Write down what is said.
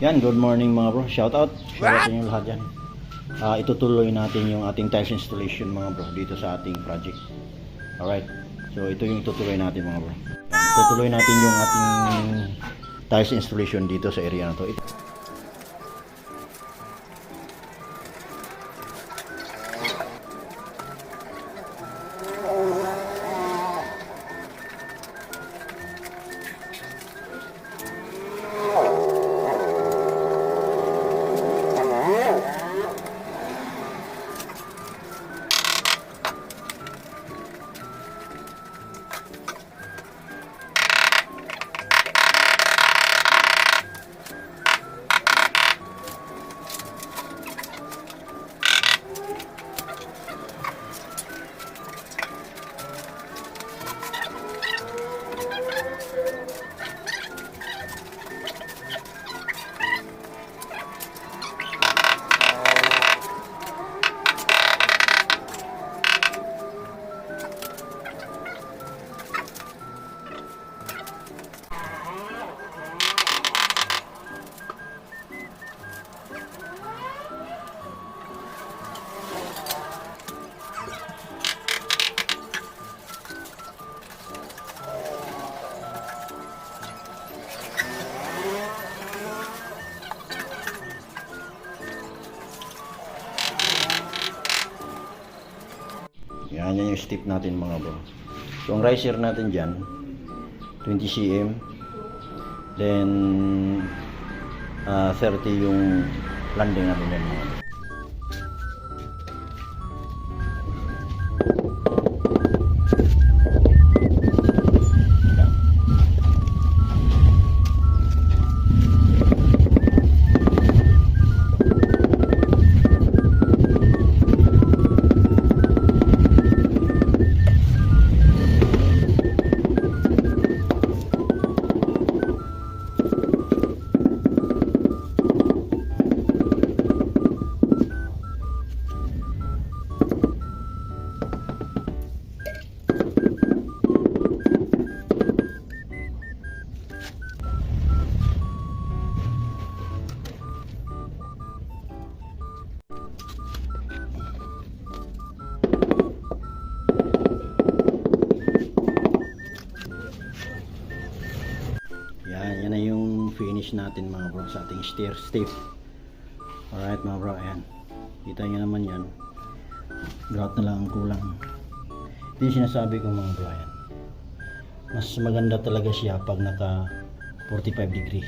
Yan, good morning mga bro. Shout out sa inyo lahat dyan. Itutuloy natin yung ating tiles installation mga bro dito sa ating project. Alright, so ito yung itutuloy natin mga bro. Itutuloy natin yung ating tiles installation dito sa area na to. Yan yung step natin mga bro. So ang riser natin dyan 20 cm, then 30 yung landing natin dyan mga bro. Yan na yung finish natin mga bro sa ating stair step. Alright mga bro, ayan. Kita nyo naman yan. Grout na lang ang kulang. Ito yung sinasabi ko mga bro, ayan. Mas maganda talaga siya pag naka 45 degree.